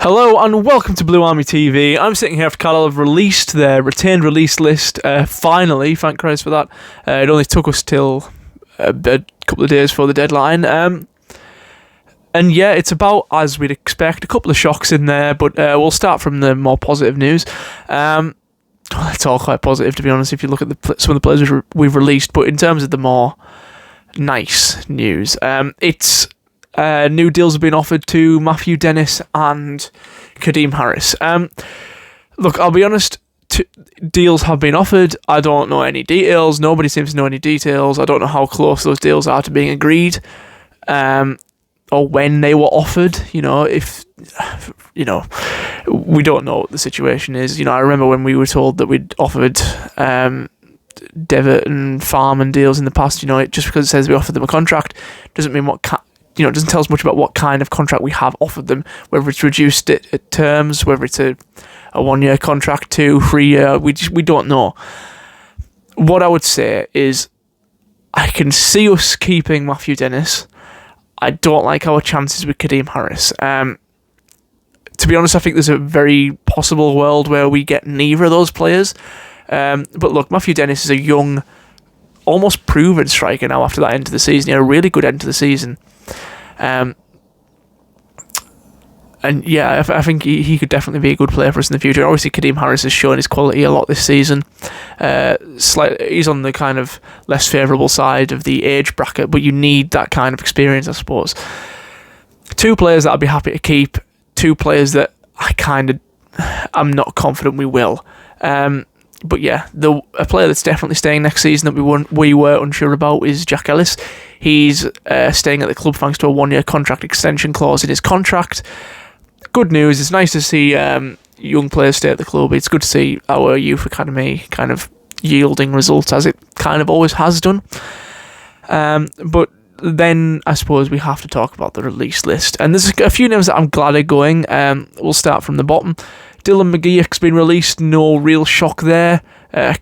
Hello and welcome to Blue Army TV. I'm sitting here after Carlisle have released their retained release list. Finally, thank Christ for that. It only took us till a couple of days before the deadline. And yeah, it's about as we'd expect. A couple of shocks in there, but we'll start from the more positive news. It's all quite positive, to be honest, if you look at some of the players we've released. But in terms of the more nice news, it's... new deals have been offered to Matthew Dennis and Kadeem Harris. Look, I'll be honest, deals have been offered. I don't know any details. Nobody seems to know any details. I don't know how close those deals are to being agreed, or when they were offered. We don't know what the situation is. I remember when we were told that we'd offered Devitt and Farm and deals in the past. Just because it says we offered them a contract doesn't mean it doesn't tell us much about what kind of contract we have offered them, whether it's reduced at terms, whether it's a 1-year contract, 2, 3 year, we don't know. What I would say is I can see us keeping Matthew Dennis. I don't like our chances with Kadeem Harris. To be honest, I think there's a very possible world where we get neither of those players. But look, Matthew Dennis is a young, almost proven striker now after that end of the season. He had a really good end to the season. And yeah, I think he could definitely be a good player for us in the future. Obviously, Kadeem Harris has shown his quality a lot this season. He's on the kind of less favourable side of the age bracket, but you need that kind of experience, I suppose. 2 players that I'd be happy to keep. 2 players that I'm not confident we will. But yeah, a player that's definitely staying next season that we were unsure about is Jack Ellis. He's staying at the club thanks to a 1-year contract extension clause in his contract. Good news. It's nice to see young players stay at the club. It's good to see our youth academy kind of yielding results as it kind of always has done. But then I suppose we have to talk about the release list. And there's a few names that I'm glad are going. We'll start from the bottom. Dylan McGeouch's been released, no real shock there.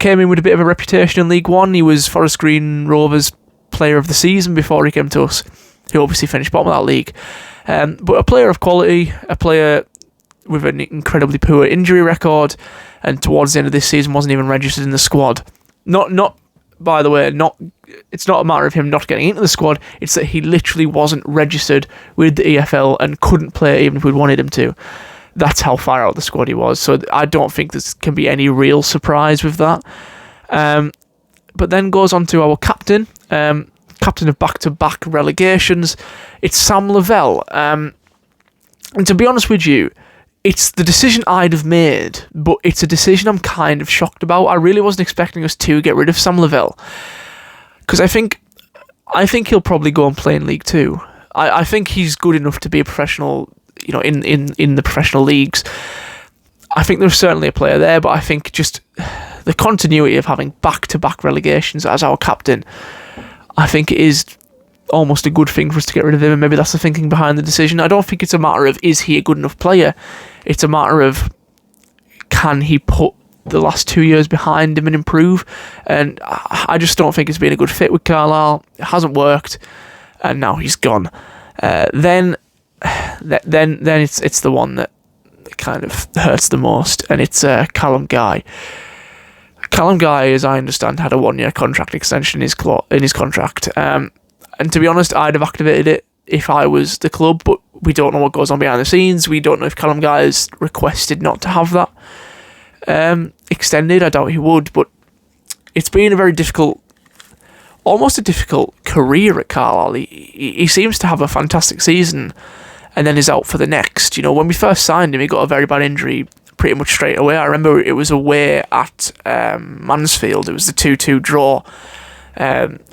Came in with a bit of a reputation in League One. He was Forest Green Rovers player of the season before he came to us. He obviously finished bottom of that league. But a player of quality, a player with an incredibly poor injury record, and towards the end of this season wasn't even registered in the squad. By the way, it's not a matter of him not getting into the squad, it's that he literally wasn't registered with the EFL and couldn't play even if we'd wanted him to. That's how far out the squad he was. So I don't think there can be any real surprise with that. But then goes on to our captain of back-to-back relegations. It's Sam Lavelle. And to be honest with you, it's the decision I'd have made, but it's a decision I'm kind of shocked about. I really wasn't expecting us to get rid of Sam Lavelle, because I think he'll probably go and play in League 2. I think he's good enough to be a professional, in the professional leagues. I think there's certainly a player there, but I think just the continuity of having back-to-back relegations as our captain, I think it is almost a good thing for us to get rid of him, and maybe that's the thinking behind the decision. I don't think it's a matter of is he a good enough player. It's a matter of can he put the last 2 years behind him and improve, and I just don't think it's been a good fit with Carlisle. It hasn't worked, and now he's gone. Then it's the one that kind of hurts the most, and it's Callum Guy. Callum Guy, as I understand, had a 1-year contract extension in his contract. And to be honest, I'd have activated it if I was the club, but we don't know what goes on behind the scenes. We don't know if Callum Guy has requested not to have that extended. I doubt he would, but it's been a very difficult, almost a difficult career at Carlisle. He seems to have a fantastic season and then is out for the next. When we first signed him, he got a very bad injury pretty much straight away. I remember it was away at Mansfield. It was the 2-2 draw.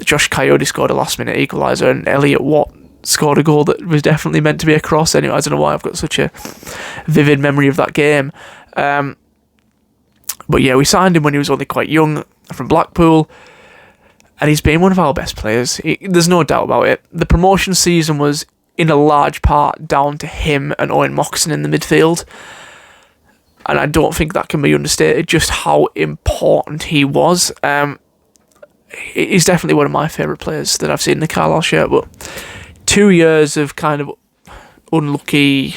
Josh Coyote scored a last-minute equaliser, and Elliot Watt scored a goal that was definitely meant to be a cross. Anyway, I don't know why I've got such a vivid memory of that game. But yeah, we signed him when he was only quite young from Blackpool, and he's been one of our best players. There's no doubt about it. The promotion season was in a large part down to him and Owen Moxon in the midfield, and I don't think that can be understated just how important he was. He's definitely one of my favourite players that I've seen in the Carlisle shirt, but 2 years of kind of unlucky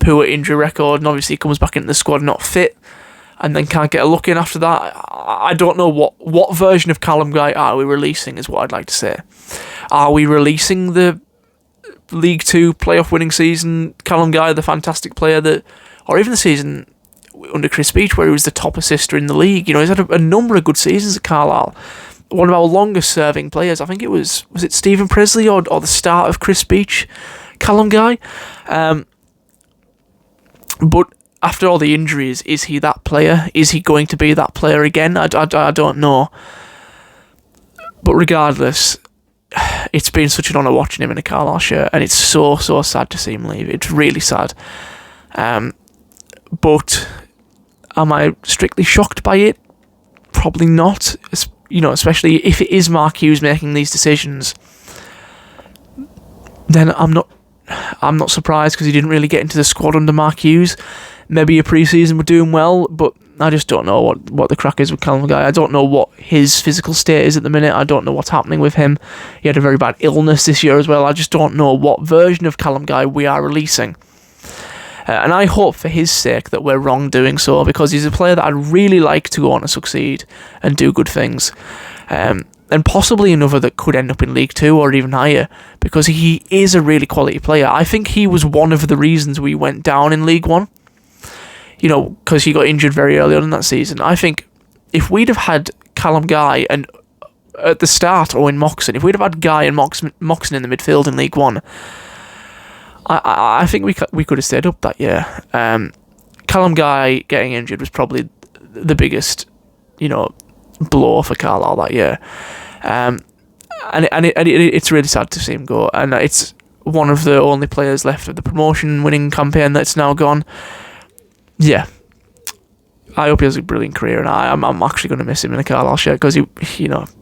poor injury record, and obviously he comes back into the squad not fit, and then can't get a look in after that. I don't know what version of Callum Guy are we releasing, is what I'd like to say. Are we releasing the League Two playoff winning season Callum Guy, the fantastic player that, or even the season under Chris Beech where he was the top assister in the league? He's had a number of good seasons at Carlisle. One of our longest serving players, I think it was it Stephen Presley or the start of Chris Beech, Callum Guy? But after all the injuries, is he that player? Is he going to be that player again? I don't know. But regardless, it's been such an honour watching him in a Carlisle shirt, and it's so sad to see him leave. It's really sad. But am I strictly shocked by it? Probably not. Especially if it is Mark Hughes making these decisions, then I'm not surprised, because he didn't really get into the squad under Mark Hughes. Maybe a pre-season were doing well, but I just don't know what the crack is with Callum Guy. I don't know what his physical state is at the minute. I don't know what's happening with him. He had a very bad illness this year as well. I just don't know what version of Callum Guy we are releasing. And I hope for his sake that we're wrong doing so, because he's a player that I'd really like to go on and succeed and do good things. And possibly another that could end up in League Two or even higher, because he is a really quality player. I think he was one of the reasons we went down in League One, because he got injured very early on in that season. I think if we'd have had Callum Guy and at the start, Owen Moxon, if we'd have had Guy and Moxon in the midfield in League One, I think we could have stayed up that year. Callum Guy getting injured was probably the biggest, blow for Carlisle that year. And it's really sad to see him go. And it's one of the only players left of the promotion-winning campaign that's now gone. Yeah. I hope he has a brilliant career, and I'm actually going to miss him in a Carlisle shirt, because he,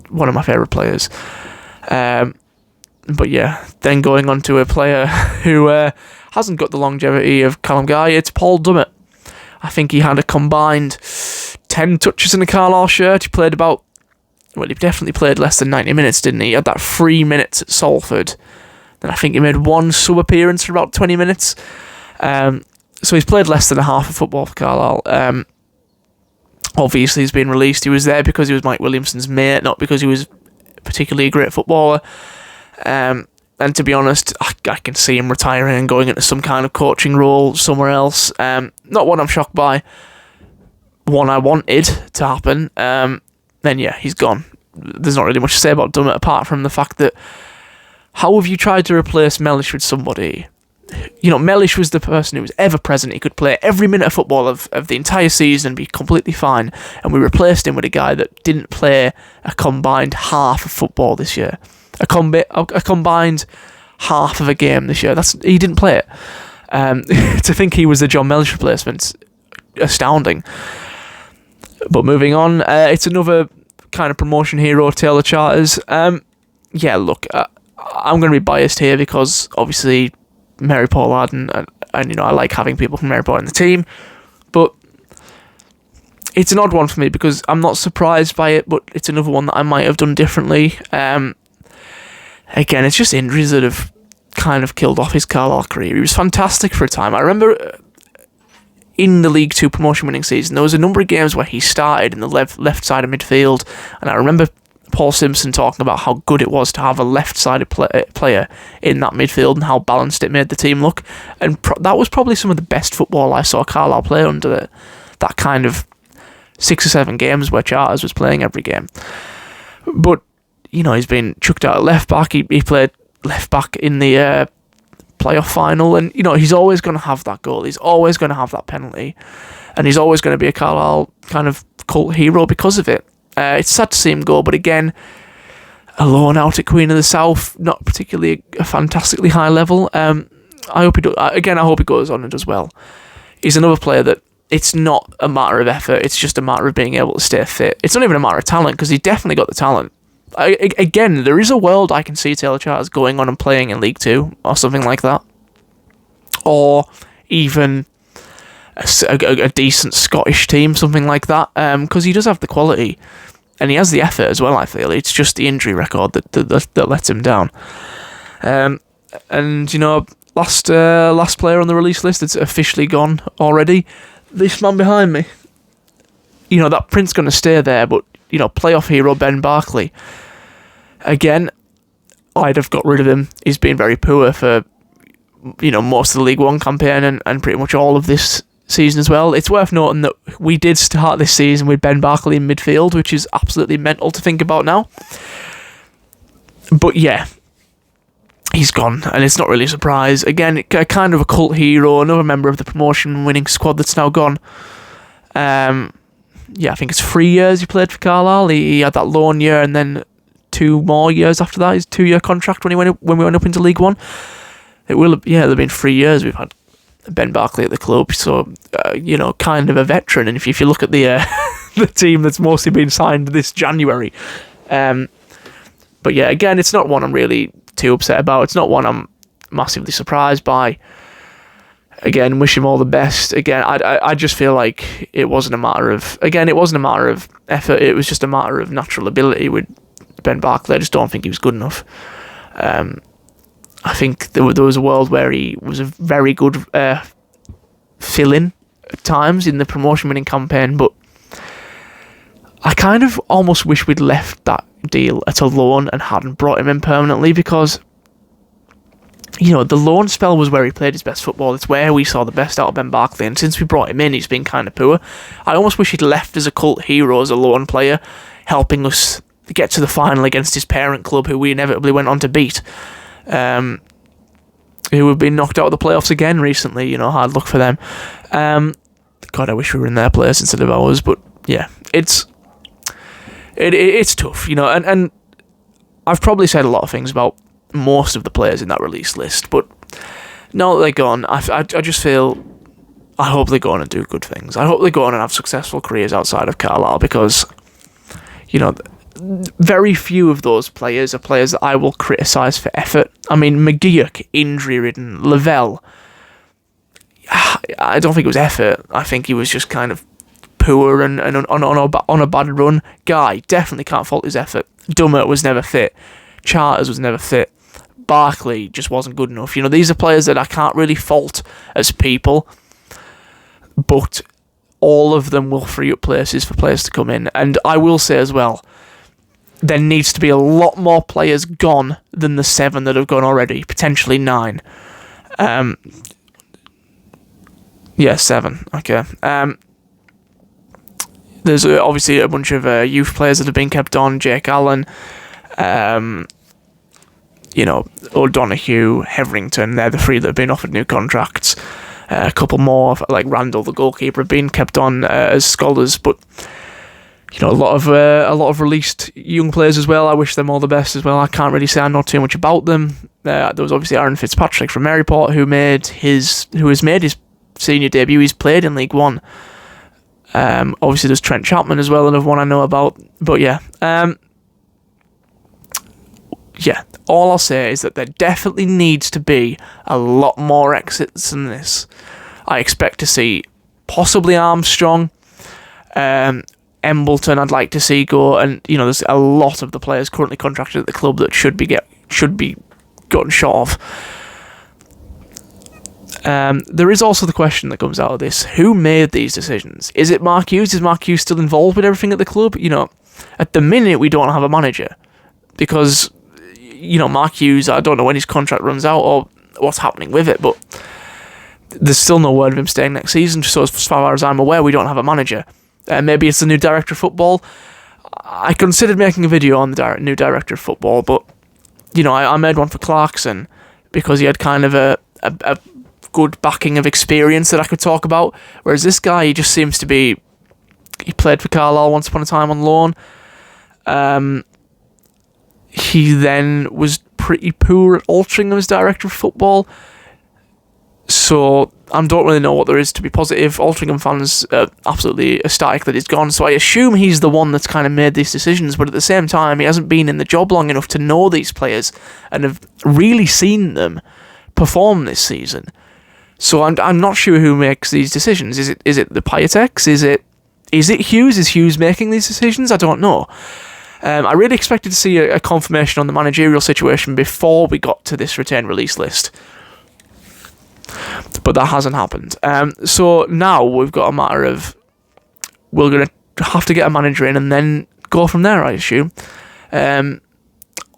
one of my favourite players. But yeah, then going on to a player who hasn't got the longevity of Callum Guy, it's Paul Dummett. I think he had a combined 10 touches in a Carlisle shirt. He definitely played less than 90 minutes, didn't he? He had that 3 minutes at Salford. Then I think he made one sub-appearance for about 20 minutes. So he's played less than a half of football for Carlisle. Obviously, he's been released. He was there because he was Mike Williamson's mate, not because he was particularly a great footballer. And to be honest, I can see him retiring and going into some kind of coaching role somewhere else. Not one I'm shocked by. One I wanted to happen. Then yeah, he's gone. There's not really much to say about Dummett apart from the fact that, how have you tried to replace Mellish with somebody? Mellish was the person who was ever present. He could play every minute of football of the entire season and be completely fine. And we replaced him with a guy that didn't play a combined half of football this year. A combined half of a game this year. He didn't play it. To think he was the John Mellish replacement, astounding. But moving on, it's another kind of promotion hero, Taylor Charters. Yeah, look, I'm going to be biased here because obviously Mary Pollard and I like having people from Mary Pollard in the team, but it's an odd one for me because I'm not surprised by it, but it's another one that I might have done differently. Again, it's just injuries that have kind of killed off his Carlisle career. He was fantastic for a time. I remember in the League Two promotion winning season, there was a number of games where he started in the left side of midfield, and I remember Paul Simpson talking about how good it was to have a left-sided player in that midfield and how balanced it made the team look. And that was probably some of the best football I saw Carlisle play under that kind of 6 or 7 games where Charters was playing every game. But, he's been chucked out at left-back. He played left-back in the playoff final, and, he's always going to have that goal. He's always going to have that penalty. And he's always going to be a Carlisle kind of cult hero because of it. It's sad to see him go, but again, alone out at Queen of the South, not particularly a fantastically high level. I hope he goes on and does well. He's another player that it's not a matter of effort, it's just a matter of being able to stay fit. It's not even a matter of talent, because he definitely got the talent. Again, there is a world I can see Taylor Charters going on and playing in League 2, or something like that. Or even a decent Scottish team, something like that, because he does have the quality and he has the effort as well. I feel it's just the injury record that lets him down. And last player on the release list that's officially gone already. This man behind me. That print's going to stay there, but, playoff hero Ben Barkley. Again, I'd have got rid of him. He's been very poor for, most of the League One campaign and pretty much all of this season as well. It's worth noting that we did start this season with Ben Barkley in midfield, which is absolutely mental to think about now. But yeah, he's gone, and it's not really a surprise. Again, kind of a cult hero, another member of the promotion-winning squad that's now gone. I think it's 3 years he played for Carlisle. He had that loan year, and then 2 more years after that. His 2-year contract when we went up into League One. It'll have been 3 years we've had Ben Barkley at the club, so kind of a veteran. And if you look at the the team that's mostly been signed this January. But yeah, again, it's not one I'm really too upset about. It's not one I'm massively surprised by. Again, wish him all the best. Again, I just feel like it wasn't a matter of effort. It was just a matter of natural ability with Ben Barkley. I just don't think he was good enough. I think there was a world where he was a very good fill-in at times in the promotion-winning campaign, but I kind of almost wish we'd left that deal at a loan and hadn't brought him in permanently, because the loan spell was where he played his best football. It's where we saw the best out of Ben Barkley, and since we brought him in, he's been kind of poor. I almost wish he'd left as a cult hero, as a loan player, helping us get to the final against his parent club, who we inevitably went on to beat, who have been knocked out of the playoffs again recently. Hard luck for them. God, I wish we were in their place instead of ours, but yeah, it's tough, and I've probably said a lot of things about most of the players in that release list, but now that they're gone, I just feel I hope they go on and do good things. I hope they go on and have successful careers outside of Carlisle, because very few of those players are players that I will criticise for effort. I mean, McGeoch, injury-ridden. Lavelle, I don't think it was effort. I think he was just kind of poor and on a bad run. Guy, definitely can't fault his effort. Dummett was never fit. Charters was never fit. Barkley just wasn't good enough. These are players that I can't really fault as people, but all of them will free up places for players to come in. And I will say as well, there needs to be a lot more players gone than the 7 that have gone already, potentially 9. 7. Okay. There's obviously a bunch of youth players that have been kept on. Jake Allen, O'Donoghue, Heverington. They're the 3 that have been offered new contracts. A couple more, like Randall, the goalkeeper, have been kept on as scholars, but a lot of released young players as well. I wish them all the best as well. I can't really say I know too much about them. There was obviously Aaron Fitzpatrick from Maryport who has made his senior debut. He's played in League One. Obviously there's Trent Chapman as well, another one I know about. But yeah, all I'll say is that there definitely needs to be a lot more exits than this. I expect to see possibly Armstrong, Embleton I'd like to see go, and there's a lot of the players currently contracted at the club that should be gotten shot of. There is also the question that comes out of this: who made these decisions? Is it Mark Hughes? Is Mark Hughes still involved with everything at the club? At the minute we don't have a manager, because Mark Hughes, I don't know when his contract runs out or what's happening with it, but there's still no word of him staying next season. So as far as I'm aware, we don't have a manager. Maybe it's the new director of football. I considered making a video on the new director of football, but I made one for Clarkson because he had kind of a good backing of experience that I could talk about. Whereas this guy, he just seems to be. He played for Carlisle once upon a time on loan. He then was pretty poor at Altrincham as director of football. So I don't really know what there is to be positive. Altrincham fans are absolutely ecstatic that he's gone, so I assume he's the one that's kind of made these decisions, but at the same time he hasn't been in the job long enough to know these players and have really seen them perform this season. So I'm not sure who makes these decisions. Is it the Piatex? Is it Hughes? Is Hughes making these decisions? I don't know. I really expected to see a confirmation on the managerial situation before we got to this return release list. but that hasn't happened. So now we've got a matter of we're going to have to get a manager in and then go from there, I assume.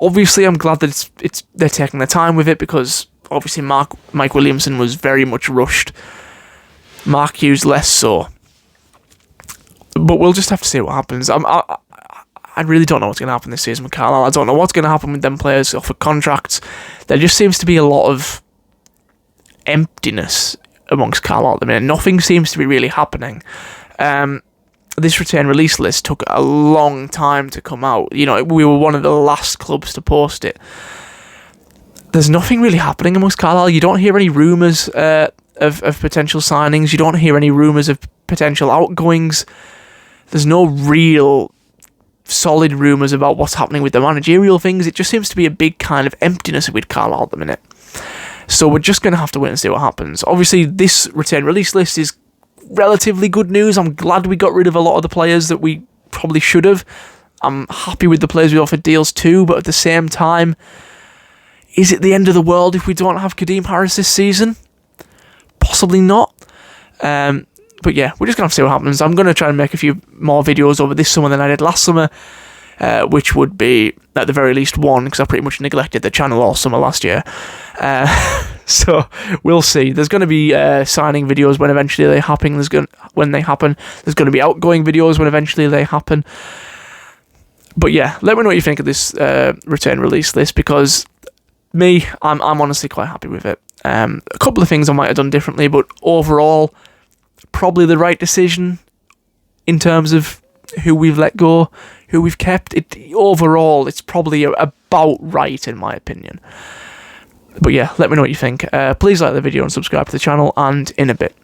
Obviously, I'm glad that they're taking their time with it, because obviously Mike Williamson was very much rushed. Mark Hughes less so. But we'll just have to see what happens. I really don't know what's going to happen this season with Carlisle. I don't know what's going to happen with them players offered contracts. There just seems to be a lot of emptiness amongst Carlisle at the minute. Nothing seems to be really happening. This return release list took a long time to come out. You know, we were one of the last clubs to post it. There's nothing really happening amongst Carlisle. You don't hear any rumours of potential signings. You don't hear any rumours of potential outgoings. There's no real solid rumours about what's happening with the managerial things. It just seems to be a big kind of emptiness with Carlisle at the minute. So we're just going to have to wait and see what happens. Obviously, this return release list is relatively good news. I'm glad we got rid of a lot of the players that we probably should have. I'm happy with the players we offered deals to, but at the same time, is it the end of the world if we don't have Kadeem Harris this season? Possibly not. But yeah, we're just going to have to see what happens. I'm going to try and make a few more videos over this summer than I did last summer, which would be, at the very least, one, because I pretty much neglected the channel all summer last year. So we'll see. There's going to be signing videos when eventually they happen. There's going to be outgoing videos when eventually they happen. But yeah, let me know what you think of this return release list, because I'm honestly quite happy with it. A couple of things I might have done differently, but overall, probably the right decision in terms of who we've let go, who we've kept. Overall, it's probably about right in my opinion. But yeah, let me know what you think. Please like the video and subscribe to the channel, and in a bit.